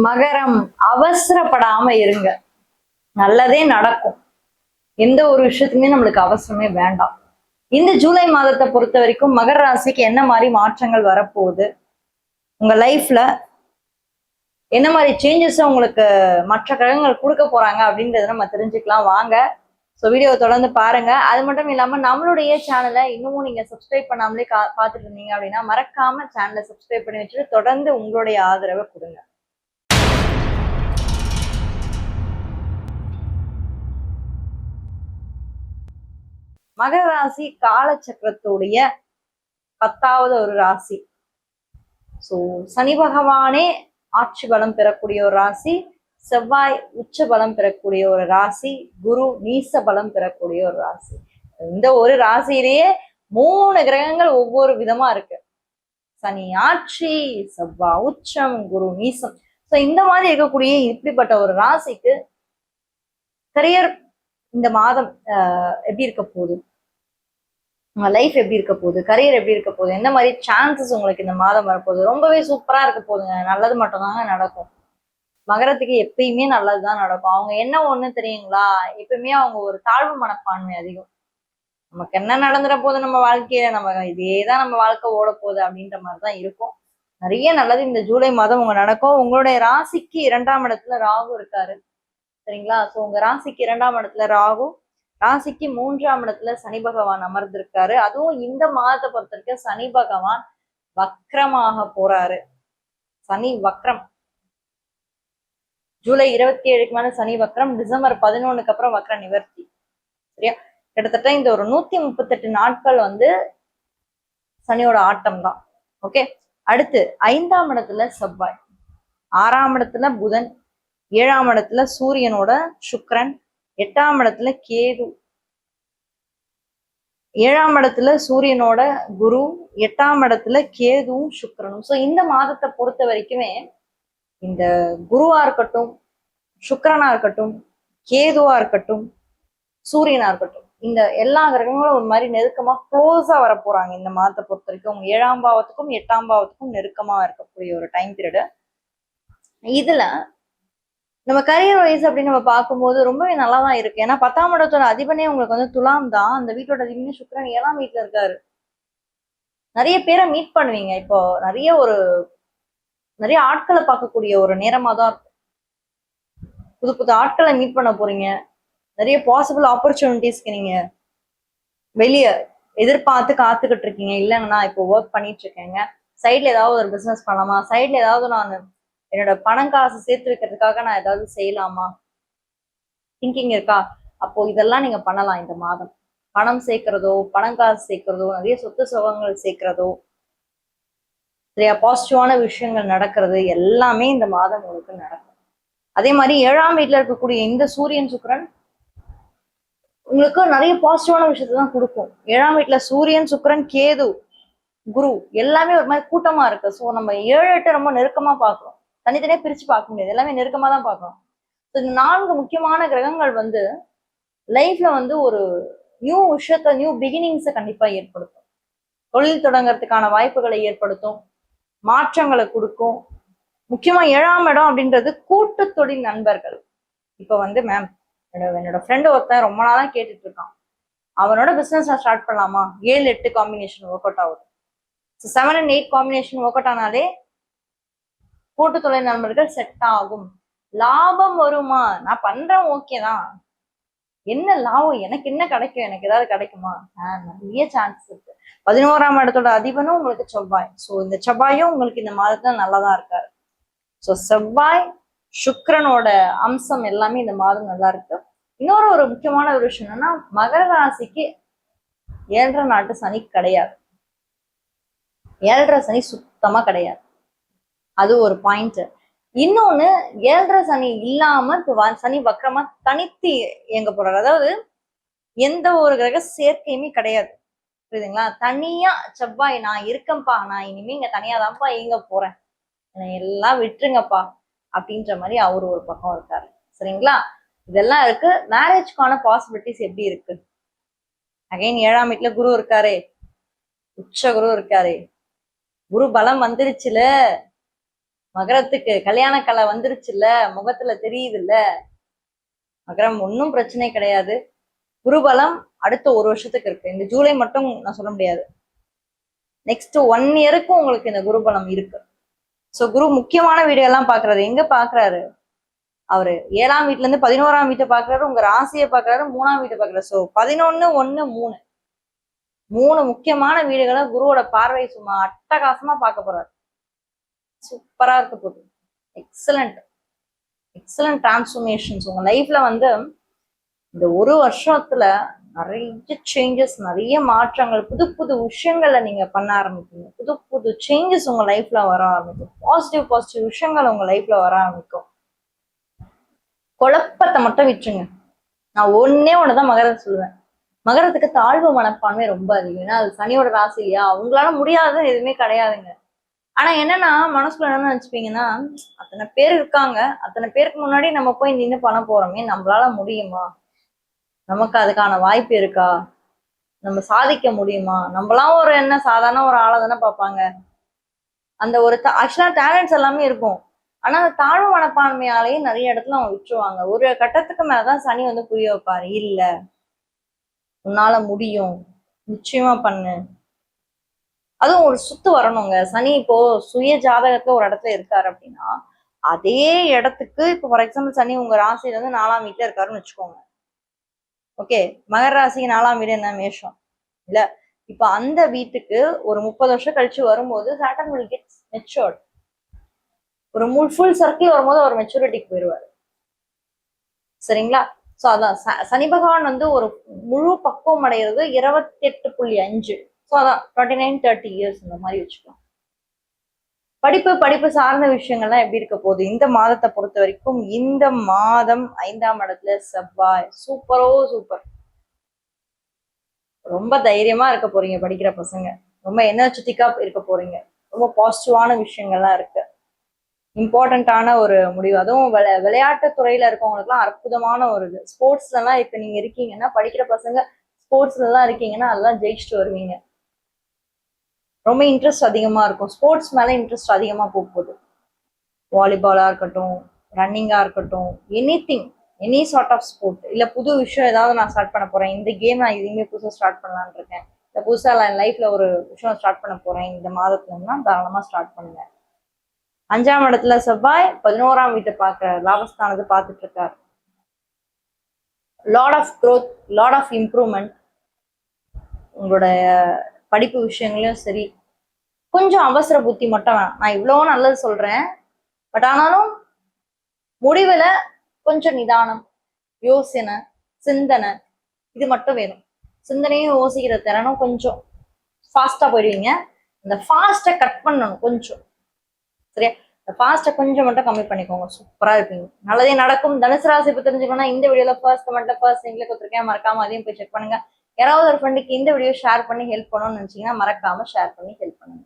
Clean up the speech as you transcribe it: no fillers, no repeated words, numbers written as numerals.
மகரம், அவசரப்படாம இருங்க, நல்லதே நடக்கும். எந்த ஒரு விஷயத்துக்குமே நம்மளுக்கு அவசரமே வேண்டாம். இந்த ஜூலை மாதத்தை பொறுத்த வரைக்கும் மகர ராசிக்கு என்ன மாதிரி மாற்றங்கள் வரப்போகுது, உங்க லைஃப்ல என்ன மாதிரி சேஞ்சஸ் உங்களுக்கு மற்ற கிரகங்கள் கொடுக்க போறாங்க அப்படின்றத நம்ம தெரிஞ்சுக்கலாம் வாங்க. ஸோ வீடியோவை தொடர்ந்து பாருங்க. அது மட்டும் இல்லாம நம்மளுடைய சேனலை இன்னமும் நீங்க சப்ஸ்கிரைப் பண்ணாமலே பார்த்துட்டு இருந்தீங்க அப்படின்னா மறக்காம சேனலை சப்ஸ்கிரைப் பண்ணி வச்சுட்டு தொடர்ந்து உங்களுடைய ஆதரவை கொடுங்க. மகர ராசி காலச்சக்கரத்துடைய 10வது ஒரு ராசி. சோ சனி பகவானே ஆட்சி பலம் பெறக்கூடிய ஒரு ராசி, செவ்வாய் உச்ச பலம் பெறக்கூடிய ஒரு ராசி, குரு நீச பலம் பெறக்கூடிய ஒரு ராசி. இந்த ஒரு ராசியிலேயே 3 கிரகங்கள் ஒவ்வொரு விதமா இருக்கு. சனி ஆட்சி, செவ்வாய் உச்சம், குரு நீசம். சோ இந்த மாதிரி இருக்கக்கூடிய இப்படிப்பட்ட ஒரு ராசிக்கு கரியர் இந்த மாதம் எப்படி இருக்க போகுது, உங்க லைஃப் எப்படி இருக்க போகுது, கரியர் எப்படி இருக்க போகுது, எந்த மாதிரி சான்சஸ் உங்களுக்கு இந்த மாதம் வரப்போகுது, ரொம்பவே சூப்பரா இருக்க போகுதுங்க. நல்லது மட்டும்தாங்க நடக்கும். மகரத்துக்கு எப்பயுமே நல்லதுதான் நடக்கும். அவங்க என்ன ஒண்ணு தெரியுங்களா, எப்பயுமே அவங்க ஒரு தாழ்வு மனப்பான்மை அதிகம். நமக்கு என்ன நடந்துட போகுது நம்ம வாழ்க்கையில, நம்ம இதேதான் நம்ம வாழ்க்கை ஓட போகுது அப்படின்ற மாதிரிதான் இருக்கும். நிறைய நல்லது இந்த ஜூலை மாதம் உங்க நடக்கும். உங்களுடைய ராசிக்கு 2ஆம் இடத்துல ராகு இருக்காரு, சரிங்களா? சோ உங்க ராசிக்கு 2ஆம் இடத்துல ராகு, ராசிக்கு 3ஆம் இடத்துல சனி பகவான் அமர்ந்திருக்காரு. அதுவும் இந்த மாதத்தை பொறுத்த வரைக்கும் சனி பகவான் வக்ரமாக போறாரு. சனி வக்ரம் ஜூலை 27க்கு மேல சனி வக்ரம், டிசம்பர் 11க்கு அப்புறம் வக்ர நிவர்த்தி. சரியா? கிட்டத்தட்ட இந்த ஒரு 138 நாட்கள் சனியோட ஆட்டம் தான். ஓகே, அடுத்து 5ஆம் இடத்துல செவ்வாய், 6ஆம் இடத்துல புதன், 7ஆம் இடத்துல சூரியனோட சுக்கிரன், 8ஆம் இடத்துல கேது, 7ஆம் இடத்துல சூரியனோட குரு, 8ஆம் இடத்துல கேதுவும் சுக்கிரனும். சோ இந்த மாதத்தை பொறுத்த வரைக்குமே இந்த குருவா இருக்கட்டும், சுக்கிரனா இருக்கட்டும், கேதுவா இருக்கட்டும், சூரியனா இருக்கட்டும், இந்த எல்லா கிரகங்களும் ஒரு மாதிரி நெருக்கமா க்ளோஸா வர போறாங்க இந்த மாதத்தை பொறுத்த வரைக்கும். 7ஆம் பாவத்துக்கும் 8ஆம் பாவத்துக்கும் நெருக்கமா இருக்கக்கூடிய ஒரு டைம் பீரியடு. இதுல நம்ம கரியர் வைஸ் அப்படின்னு நம்ம பார்க்கும்போது ரொம்பவே நல்லா தான் இருக்கு. ஏன்னா 10ஆம் இடத்தோட அதிபனே உங்களுக்கு துலாம் தான். அந்த வீட்டோட அதிபனே சுக்கிரன் 7ஆம் வீட்டுல இருக்காரு. நிறைய பேரை மீட் பண்ணுவீங்க. இப்போ நிறைய ஆட்களை பார்க்கக்கூடிய ஒரு நேரமா தான் இருக்கும். புது புது ஆட்களை மீட் பண்ண போறீங்க. நிறைய பாசிபிள் ஆப்பர்ச்சுனிட்டிஸ்க்கு நீங்க வெளியே எதிர்பார்த்து காத்துக்கிட்டு இருக்கீங்க. இல்லைங்கன்னா இப்போ ஒர்க் பண்ணிட்டு இருக்கேங்க, சைட்ல ஏதாவது ஒரு பிசினஸ் பண்ணலாமா, சைட்ல ஏதாவது நான் என்னோட பணம் காசு சேர்த்து வைக்கிறதுக்காக நான் ஏதாவது செய்யலாமா திங்கிங் இருக்கா, அப்போ இதெல்லாம் நீங்க பண்ணலாம். இந்த மாதம் பணம் சேர்க்கிறதோ, பணம் காசு சேர்க்கிறதோ, நிறைய சொத்து சுகங்கள் சேர்க்கிறதோ, நிறைய பாசிட்டிவான விஷயங்கள் நடக்கிறது எல்லாமே இந்த மாதம் உங்களுக்கு நடக்கும். அதே மாதிரி 7ஆம் வீட்டுல இருக்கக்கூடிய இந்த சூரியன் சுக்கிரன் உங்களுக்கு நிறைய பாசிட்டிவான விஷயத்தை தான் கொடுக்கும். 7ஆம் வீட்டுல சூரியன் சுக்கிரன் கேது குரு எல்லாமே ஒரு மாதிரி கூட்டமா இருக்கு. ஸோ நம்ம 7 8 ரொம்ப நெருக்கமா பார்க்கிறோம். தனித்தனியா பிரிச்சு பார்க்க முடியாது, எல்லாமே நெருக்கமா தான் பார்க்கணும். இந்த 4 முக்கியமான கிரகங்கள் லைஃப்ல ஒரு நியூ விஷயத்த, நியூ பிகினிங்ஸை கண்டிப்பா ஏற்படுத்தும். தொழில் தொடங்குறதுக்கான வாய்ப்புகளை ஏற்படுத்தும், மாற்றங்களை கொடுக்கும். முக்கியமா 7ஆம் இடம் அப்படின்றது கூட்டு தொழில் நண்பர்கள். இப்ப மேம் என்னோட ஃப்ரெண்டு ஒருத்தன் ரொம்ப நாளா கேட்டுட்டு இருக்கான், அவனோட பிசினஸ் நான் ஸ்டார்ட் பண்ணலாமா, 7 8 காம்பினேஷன் ஒர்க் அவுட் ஆகுது. 7 and 8 காம்பினேஷன் ஒர்க் அவுட் ஆனாலே கூட்டு தொழில் நண்பர்கள் செட் ஆகும். லாபம் வருமா, நான் பண்றேன் ஓகே தான், என்ன லாபம், எனக்கு என்ன கிடைக்கும், எனக்கு ஏதாவது கிடைக்குமா, நிறைய சான்ஸ் இருக்கு. 11ஆம் இடத்தோட அதிபனும் உங்களுக்கு செவ்வாய். ஸோ இந்த செவ்வாயும் உங்களுக்கு இந்த மாதத்துல நல்லாதான் இருக்காரு. ஸோ செவ்வாய் சுக்கிரனோட அம்சம் எல்லாமே இந்த மாதம் நல்லா இருக்கு. இன்னொரு ஒரு முக்கியமான ஒரு விஷயம் என்னன்னா, மகர ராசிக்கு 7.5 நாட்டு சனி கிடையாது. 7.5 சனி சுத்தமா கிடையாது. அது ஒரு பாயிண்ட். இன்னொன்னு, 7.5 சனி இல்லாம சனி வக்கரமா தனித்து இயங்க போறாரு. அதாவது எந்த ஒரு கிரக சேர்க்கையுமே கிடையாது, புரியுதுங்களா? தனியா செவ்வாய் நான் இருக்கேன்ப்பா, நான் இனிமே இங்க தனியா தான்ப்பா இயங்க போறேன், எல்லாம் விட்டுருங்கப்பா அப்படின்ற மாதிரி அவரு ஒரு பக்கம் இருக்காரு. சரிங்களா? இதெல்லாம் இருக்கு. மேரேஜ்க்கான பாசிபிலிட்டிஸ் எப்படி இருக்கு? அகைன் 7ஆம் வீட்டுல குரு இருக்காரு, உச்ச குரு இருக்காரு. குரு பலம் வந்துருச்சுல, மகரத்துக்கு கல்யாண கலை வந்துருச்சுல்ல, முகத்துல தெரியுது இல்ல. மகரம் ஒன்றும் பிரச்சனை கிடையாது. குருபலம் அடுத்த 1 வருஷத்துக்கு இருக்கு. இந்த ஜூலை மட்டும் நான் சொல்ல முடியாது. நெக்ஸ்ட் 1 இயருக்கும் உங்களுக்கு இந்த குருபலம் இருக்கு. ஸோ குரு முக்கியமான வீடியோலாம் பாக்குறாரு. எங்க பாக்குறாரு? அவரு 7ஆம் வீட்டுல இருந்து 11ஆம் வீட்டை பாக்குறாரு, உங்க ராசியை பாக்குறாரு, 3ஆம் வீட்டை பாக்குறாரு. ஸோ 11, 1, 3 முக்கியமான வீடுகளை குருவோட பார்வை சும்மா அட்டகாசமா பார்க்க போறாரு. சூப்பரா இருக்க போகுது. எக்ஸலண்ட் எக்ஸலண்ட் டிரான்ஸ்ஃபர்மேஷன்ஸ் உங்க லைஃப்ல வந்து இந்த 1 வருஷத்துல நிறைய சேஞ்சஸ், நிறைய மாற்றங்கள், புது புது விஷயங்களை நீங்க பண்ண ஆரம்பிப்பீங்க. புது புது சேஞ்சஸ் உங்க லைஃப்ல வர ஆரம்பிக்கும். பாசிட்டிவ் விஷயங்கள் உங்க லைஃப்ல வர ஆரம்பிக்கும். குழப்பத்தை மட்டும் விட்டுருங்க. நான் ஒண்ணுதான் மகரத்தை சொல்லுவேன். மகரத்துக்கு தாழ்வு மனப்பான்மை ரொம்ப அதிகம். ஏன்னா அது சனியோட ராசி இல்லையா, அவங்களால முடியாதது எதுவுமே கிடையாதுங்க. ஆனா என்னன்னா மனசுக்குள்ள என்ன நினைச்சுப்பீங்கன்னா, அத்தனை பேர் இருக்காங்க, அத்தனை பேருக்கு முன்னாடி நம்ம போய் நின்று பண்ண போறோமே, நம்மளால முடியுமா? நமக்கு அதுக்கான வாய்ப்பு இருக்கா? நம்ம சாதிக்க முடியுமா? நம்மளாம் ஒரு என்ன சாதாரண ஒரு ஆளை தானே பார்ப்பாங்க. அந்த ஒரு ஆக்சுவலா டேலண்ட்ஸ் எல்லாமே இருக்கும். ஆனா அந்த தாழ்வு மனப்பான்மையாலேயே நிறைய இடத்துல அவங்க விட்டுருவாங்க. ஒரு கட்டத்துக்கு மேலதான் சனி வந்து புரிய வைப்பாரு. இல்ல, உன்னால முடியும், நிச்சயமா பண்ணு. அதுவும் ஒரு சுத்து வரணுங்க. சனி இப்போ சுய ஜாதகத்துல ஒரு இடத்துல இருக்காரு அப்படின்னா, அதே இடத்துக்கு இப்போ ஃபார் எக்ஸாம்பிள் சனி உங்க ராசியில இருந்து 4ஆம் வீட்டுல இருக்காருன்னு வச்சுக்கோங்க. ஓகே, மகர ராசிக்கு 4ஆம் வீடு என்ன? மேஷம் இல்ல. இப்ப அந்த வீட்டுக்கு ஒரு 30 வருஷம் கழிச்சு வரும்போது சாட்டர்ன் வில் கெட் மெச்சூர்ட். ஒரு ஃபுல் சர்க்கிள் வரும்போது ஒரு மெச்சூரிட்டிக்கு போயிடுவாரு. சரிங்களா? சோ அதான் சனி பகவான் வந்து ஒரு முழு பக்குவம் அடைகிறது 28.5. ஸோ அதான் 29-30 இயர்ஸ் இந்த மாதிரி வச்சுக்கலாம். படிப்பு சார்ந்த விஷயங்கள்லாம் எப்படி இருக்க போகுது இந்த மாதத்தை பொறுத்த வரைக்கும்? இந்த மாதம் 5ஆம் இடத்துல செவ்வாய். சூப்பர். ரொம்ப தைரியமா இருக்க போறீங்க படிக்கிற பசங்க. ரொம்ப எனர்ஜெட்டிக்கா இருக்க போறீங்க. ரொம்ப பாசிட்டிவான விஷயங்கள்லாம் இருக்கு. இம்பார்ட்டன்டான ஒரு முடிவு. அதுவும் விளையாட்டு துறையில இருக்கவங்களுக்குலாம் அற்புதமான ஒரு இது. ஸ்போர்ட்ஸ்ல எல்லாம் இப்ப நீங்க இருக்கீங்கன்னா, படிக்கிற பசங்க ஸ்போர்ட்ஸ்ல எல்லாம் இருக்கீங்கன்னா அதெல்லாம் ஜெயிச்சுட்டு வருவீங்க. ரொம்ப இன்ட்ரெஸ்ட் அதிகமா இருக்கும். ஸ்போர்ட்ஸ் மேல இன்ட்ரெஸ்ட் அதிகமா போகுது. வாலிபாலா இருக்கட்டும், ரன்னிங்கா இருக்கட்டும், எனி சார்ட் ஆஃப் ஸ்போர்ட். இல்ல புது விஷயம் ஏதாவது நான் ஸ்டார்ட் பண்ண போறேன், இந்த கேம் நான் இதுவுமே புதுசாக ஸ்டார்ட் பண்ணலான் இருக்கேன், இல்ல புதுசா என் லைஃப்ல ஒரு விஷயம் ஸ்டார்ட் பண்ண போறேன் இந்த மாதத்துலன்னா தாராளமா ஸ்டார்ட் பண்ணுங்க. 5ஆம் இடத்துல செவ்வாய் 11ஆம் வீட்டை பார்க்க லாபஸ்தானத்தை பார்த்துட்டு இருக்காரு. Lot of growth, lot of improvement. உங்களோட படிப்பு விஷயங்களையும் சரி, கொஞ்சம் அவசர புத்தி மட்டும் வேணாம். நான் இவ்வளோ நல்லது சொல்றேன், பட் ஆனாலும் முடிவுல கொஞ்சம் நிதானம், யோசனை, சிந்தனை, இது மட்டும் வேணும். சிந்தனையும் யோசிக்கிற திறனும் கொஞ்சம் ஃபாஸ்டா போயிடுவீங்க. இந்த ஃபாஸ்ட்டை கட் பண்ணணும் கொஞ்சம். சரியா? இந்த ஃபாஸ்ட்டை கொஞ்சம் மட்டும் கம்மி பண்ணிக்கோங்க. சூப்பரா இருப்பீங்க. நல்லதே நடக்கும். தனுசு ராசி இப்போ தெரிஞ்சுக்கணும்னா இந்த வீடியோல ஃபர்ஸ்ட் கமெண்ட்ல ஃபர்ஸ்ட் லிங்க்ல கொடுத்துருக்கேன், மறக்காம அதையும் போய் செக் பண்ணுங்க. யாராவது ஒரு ஃப்ரெண்டுக்கு இந்த வீடியோ ஷேர் பண்ணி ஹெல்ப் பண்ணணும்னு நினைச்சீங்கன்னா மறக்காம ஷேர் பண்ணி ஹெல்ப் பண்ணுங்க.